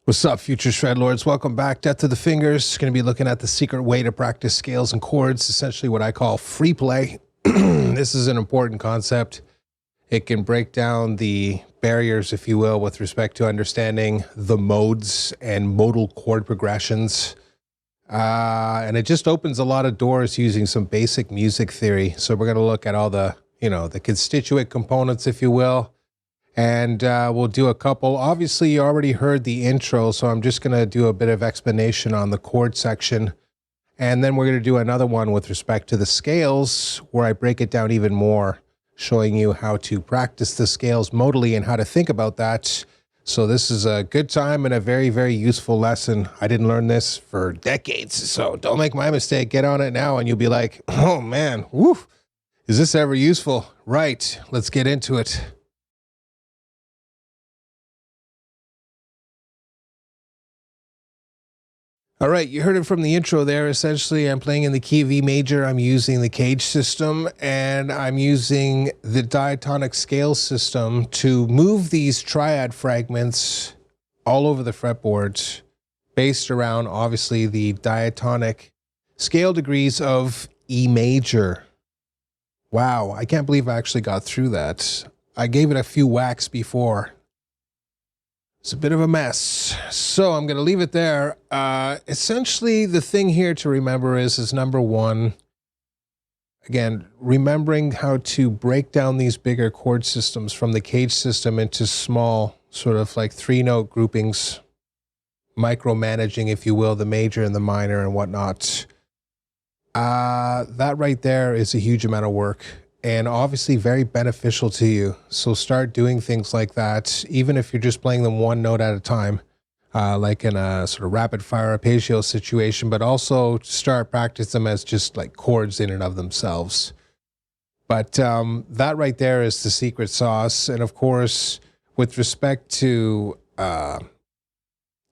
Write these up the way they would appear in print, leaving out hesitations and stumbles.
What's up, future shredlords? Welcome back. Death to the Fingers. Going to be looking at the secret way to practice scales and chords, essentially what I call free play. This is an important concept. It can break down the barriers, if you will, with respect to understanding the modes and modal chord progressions. And it just opens a lot of doors using some basic music theory. So we're going to look at all the, the constituent components, if you will. And we'll do a couple. Obviously, you already heard the intro, so I'm just going to do a bit of explanation on the chord section. And then we're going to do another one with respect to the scales, where I break it down even more, showing you how to practice the scales modally and how to think about that. So this is a good time and a very, very useful lesson. I didn't learn this for decades, so don't make my mistake. Get on it now, and you'll be like, oh, man, woo, is this ever useful? Right, let's get into it. All right, you heard it from the intro there. Essentially, I'm playing in the key of E major. I'm using the cage system, and I'm using the diatonic scale system to move these triad fragments all over the fretboard, based around, obviously, the diatonic scale degrees of E major. Wow, I can't believe I actually got through that. I gave it a few whacks before. It's a bit of a mess. So I'm going to leave it there. Essentially, the thing here to remember is number one, again, remembering how to break down these bigger chord systems from the cage system into small, sort of like 3-note groupings, micromanaging, if you will, the major and the minor and whatnot. That right there is a huge amount of work. And obviously very beneficial to you. So start doing things like that, even if you're just playing them one note at a time, like in a sort of rapid fire arpeggio situation, but also start practicing them as just like chords in and of themselves. But that right there is the secret sauce. And of course, with respect to,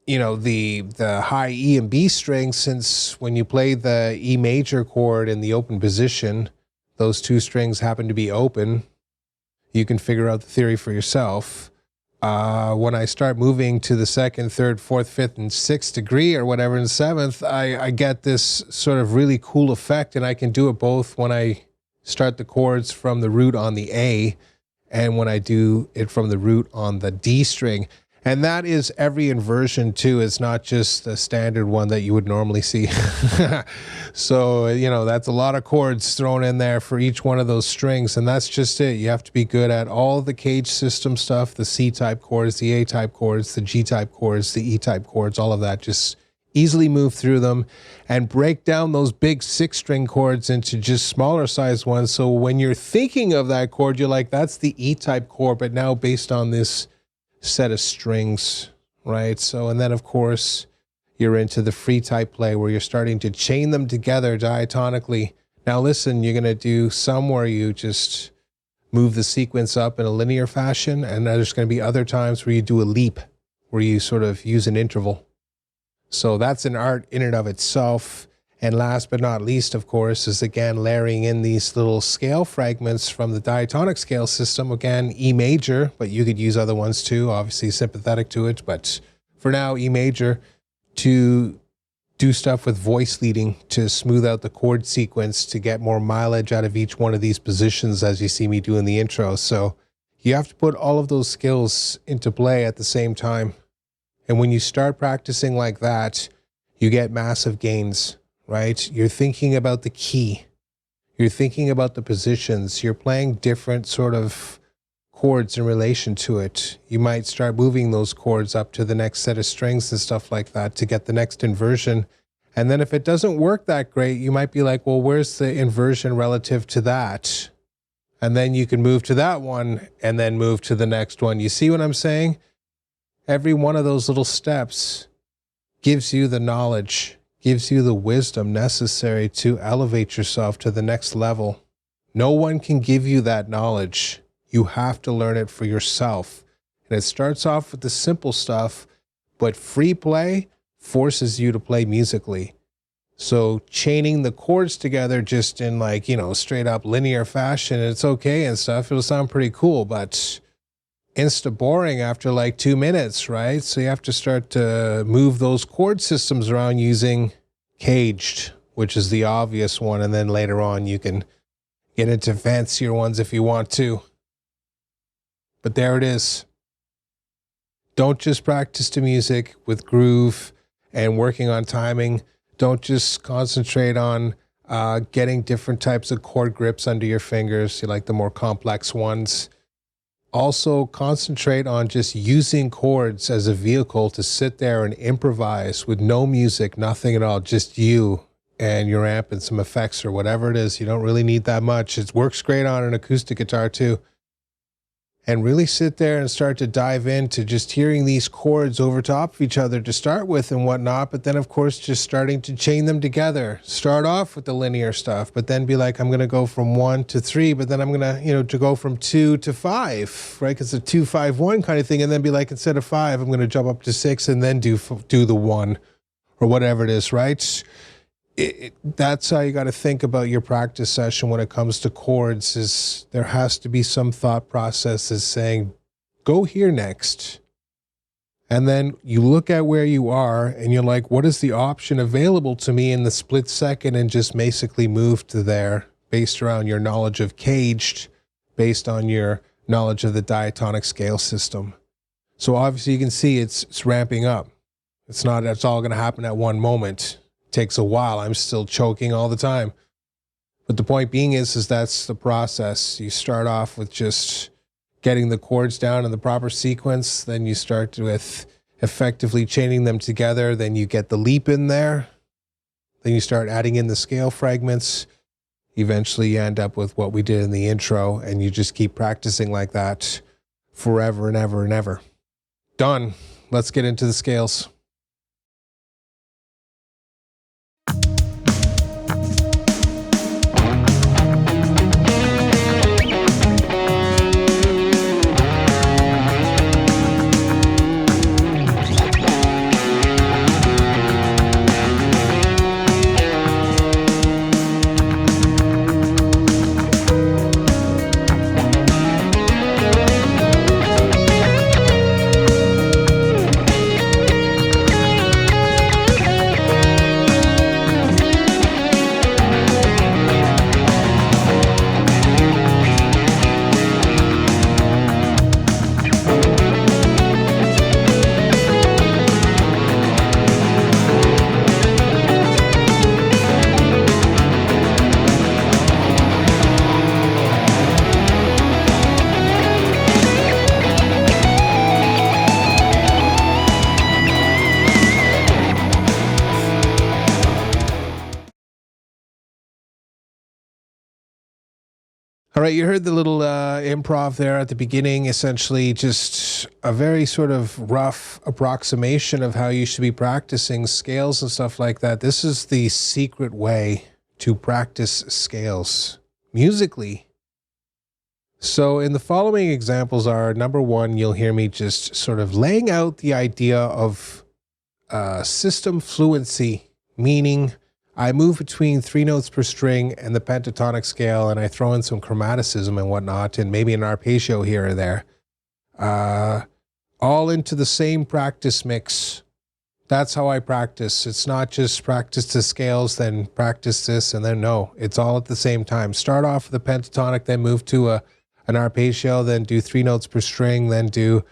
the high E and B strings, since when you play the E major chord in the open position, those two strings happen to be open, you can figure out the theory for yourself. When I start moving to the second, third, fourth, fifth, and sixth degree or whatever, in seventh, I get this sort of really cool effect, and I can do it both when I start the chords from the root on the A and when I do it from the root on the D string. And that is every inversion too. It's not just the standard one that you would normally see. So, that's a lot of chords thrown in there for each one of those strings. And that's just it. You have to be good at all the cage system stuff, the C-type chords, the A-type chords, the G-type chords, the E-type chords, all of that. Just easily move through them and break down those big 6-string chords into just smaller sized ones. So when you're thinking of that chord, you're like, that's the E-type chord, but now based on this set of strings, right? So, and then of course you're into the free type play where you're starting to chain them together diatonically. Now listen, you're going to do some where you just move the sequence up in a linear fashion, and there's going to be other times where you do a leap, where you sort of use an interval. So that's an art in and of itself. And last but not least, of course, is again layering in these little scale fragments from the diatonic scale system. Again, E major, but you could use other ones too, obviously sympathetic to it. But for now, E major, to do stuff with voice leading to smooth out the chord sequence to get more mileage out of each one of these positions, as you see me do in the intro. So you have to put all of those skills into play at the same time. And when you start practicing like that, you get massive gains. Right? You're thinking about the key. You're thinking about the positions. You're playing different sort of chords in relation to it. You might start moving those chords up to the next set of strings and stuff like that to get the next inversion. And then if it doesn't work that great, you might be like, well, where's the inversion relative to that? And then you can move to that one and then move to the next one. You see what I'm saying? Every one of those little steps gives you the knowledge, gives you the wisdom necessary to elevate yourself to the next level. No one can give you that knowledge. You have to learn it for yourself. And it starts off with the simple stuff, but free play forces you to play musically. So chaining the chords together just in like, straight up linear fashion, it's okay and stuff. It'll sound pretty cool, but insta boring after like 2 minutes, right? So you have to start to move those chord systems around using caged, which is the obvious one. And then later on, you can get into fancier ones if you want to. But there it is. Don't just practice to music with groove and working on timing. Don't just concentrate on getting different types of chord grips under your fingers. You like the more complex ones. Also concentrate on just using chords as a vehicle to sit there and improvise with no music, nothing at all, just you and your amp and some effects or whatever it is. You don't really need that much. It works great on an acoustic guitar too. And really sit there and start to dive into just hearing these chords over top of each other to start with and whatnot. But then, of course, just starting to chain them together. Start off with the linear stuff, but then be like, I'm going to go from 1 to 3, but then I'm going to, to go from 2 to 5, right? Because it's a 2, 5, 1 kind of thing. And then be like, instead of 5, I'm going to jump up to 6 and then do the 1 or whatever it is, right? That's how you got to think about your practice session when it comes to chords. Is there has to be some thought process is saying, go here next. And then you look at where you are and you're like, what is the option available to me in the split second, and just basically move to there based around your knowledge of caged, based on your knowledge of the diatonic scale system. So obviously you can see it's ramping up. It's all going to happen at one moment. Takes a while. I'm still choking all the time. But the point being is that's the process. You start off with just getting the chords down in the proper sequence. Then you start with effectively chaining them together. Then you get the leap in there. Then you start adding in the scale fragments. Eventually you end up with what we did in the intro, and you just keep practicing like that forever and ever and ever. Done. Let's get into the scales. All right, you heard the little improv there at the beginning, essentially just a very sort of rough approximation of how you should be practicing scales and stuff like that. This is the secret way to practice scales musically. So in the following examples are, number one, you'll hear me just sort of laying out the idea of system fluency, meaning I move between 3 notes per string and the pentatonic scale, and I throw in some chromaticism and whatnot, and maybe an arpeggio here or there, all into the same practice mix. That's how I practice. It's not just practice the scales, then practice this, and then no. It's all at the same time. Start off with the pentatonic, then move to an arpeggio, then do 3 notes per string, then do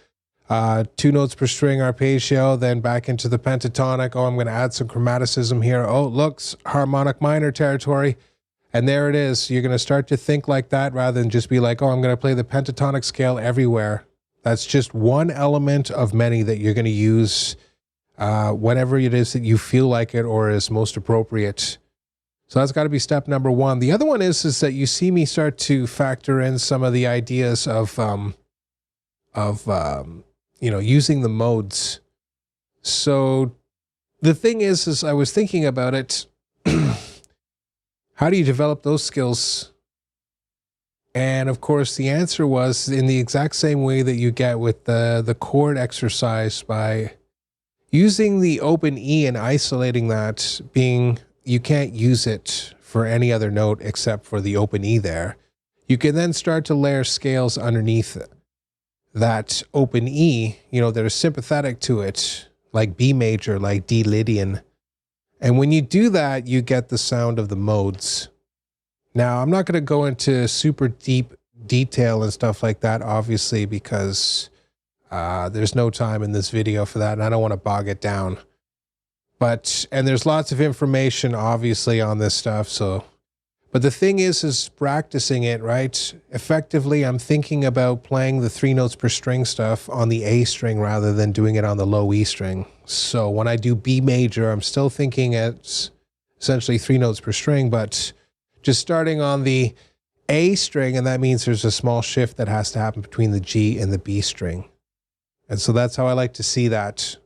2 notes per string arpeggio, then back into the pentatonic. Oh, I'm going to add some chromaticism here. Oh, looks harmonic minor territory. And there it is. You're going to start to think like that rather than just be like, oh, I'm going to play the pentatonic scale everywhere. That's just one element of many that you're going to use whenever it is that you feel like it or is most appropriate. So that's got to be step number one. The other one is that you see me start to factor in some of the ideas of using the modes. So the thing is I was thinking about it. How do you develop those skills? And of course, the answer was in the exact same way that you get with the chord exercise, by using the open E and isolating that, being you can't use it for any other note except for the open E there. You can then start to layer scales underneath it. that open E, you know, that are sympathetic to it, like B major, like D Lydian. And when you do that, you get the sound of the modes. Now, I'm not going to go into super deep detail and stuff like that, obviously, because there's no time in this video for that, and I don't want to bog it down. But, and there's lots of information, obviously, on this stuff, so. But the thing is practicing it, right? Effectively, I'm thinking about playing the 3 notes per string stuff on the A string rather than doing it on the low E string. So when I do B major, I'm still thinking it's essentially 3 notes per string, but just starting on the A string, and that means there's a small shift that has to happen between the G and the B string. And so that's how I like to see that.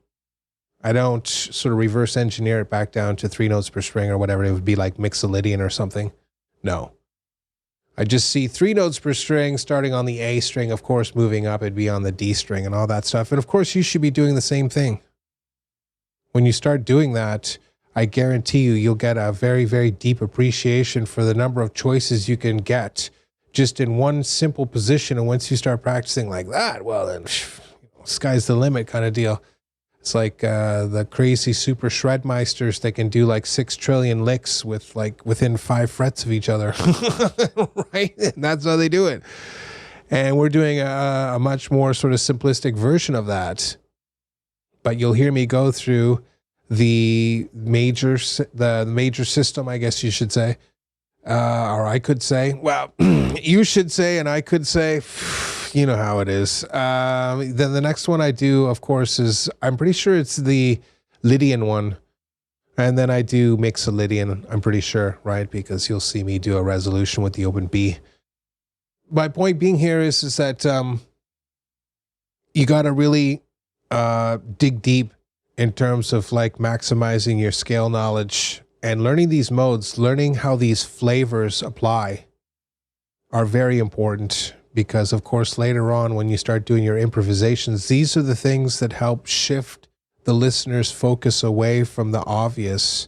I don't sort of reverse engineer it back down to 3 notes per string or whatever. It would be like Mixolydian or something. No. I just see 3 notes per string starting on the A string. Of course, moving up, it'd be on the D string and all that stuff. And of course, you should be doing the same thing. When you start doing that, I guarantee you, you'll get a very, very deep appreciation for the number of choices you can get just in one simple position. And once you start practicing like that, well, then sky's the limit kind of deal. It's like the crazy super shredmeisters that can do like 6 trillion licks with like within 5 frets of each other, right? And that's how they do it. And we're doing a much more sort of simplistic version of that. But you'll hear me go through the major system, I guess you should say, or I could say. Well, you should say, and I could say. You know how it is. Then the next one I do, of course, is, I'm pretty sure it's the Lydian one. And then I do Mixolydian, I'm pretty sure, right? Because you'll see me do a resolution with the open B. My point being here is that you got to really dig deep in terms of like maximizing your scale knowledge and learning these modes, learning how these flavors apply are very important. Because, of course, later on when you start doing your improvisations, these are the things that help shift the listener's focus away from the obvious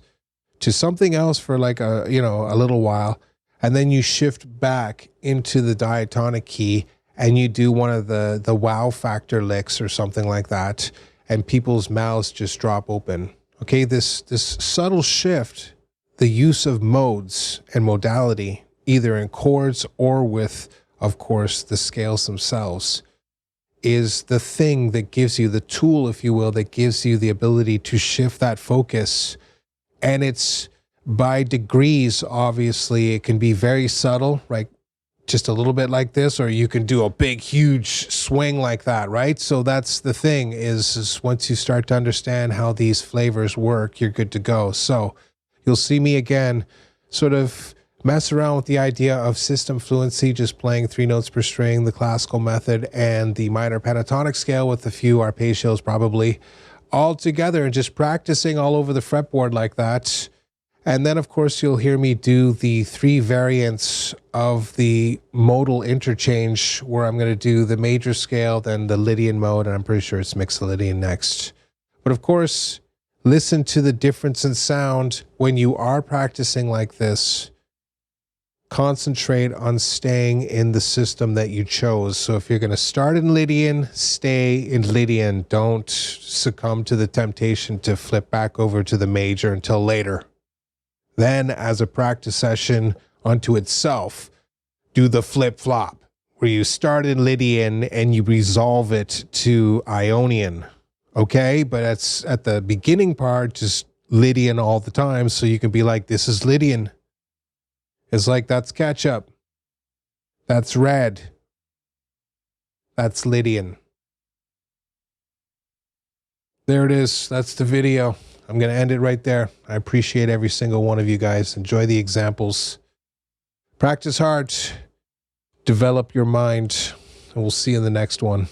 to something else for like a little while. And then you shift back into the diatonic key and you do one of the wow factor licks or something like that. And people's mouths just drop open. Okay, this subtle shift, the use of modes and modality, either in chords or with, of course, the scales themselves, is the thing that gives you the tool, if you will, that gives you the ability to shift that focus. And it's by degrees, obviously. It can be very subtle, right? Just a little bit like this, or you can do a big, huge swing like that, right? So that's the thing is once you start to understand how these flavors work, you're good to go. So you'll see me again sort of mess around with the idea of system fluency, just playing 3 notes per string, the classical method, and the minor pentatonic scale with a few arpeggios probably all together and just practicing all over the fretboard like that. And then, of course, you'll hear me do the 3 variants of the modal interchange where I'm going to do the major scale, then the Lydian mode, and I'm pretty sure it's Mixolydian next. But, of course, listen to the difference in sound when you are practicing like this. Concentrate on staying in the system that you chose. So if you're going to start in Lydian, stay in Lydian. Don't succumb to the temptation to flip back over to the major until later. Then, as a practice session unto itself, do the flip-flop, where you start in Lydian and you resolve it to Ionian. Okay? But it's at the beginning part, just Lydian all the time, so you can be like, this is Lydian. It's like, that's ketchup. That's red. That's Lydian. There it is. That's the video. I'm going to end it right there. I appreciate every single one of you guys. Enjoy the examples. Practice hard. Develop your mind. And we'll see you in the next one.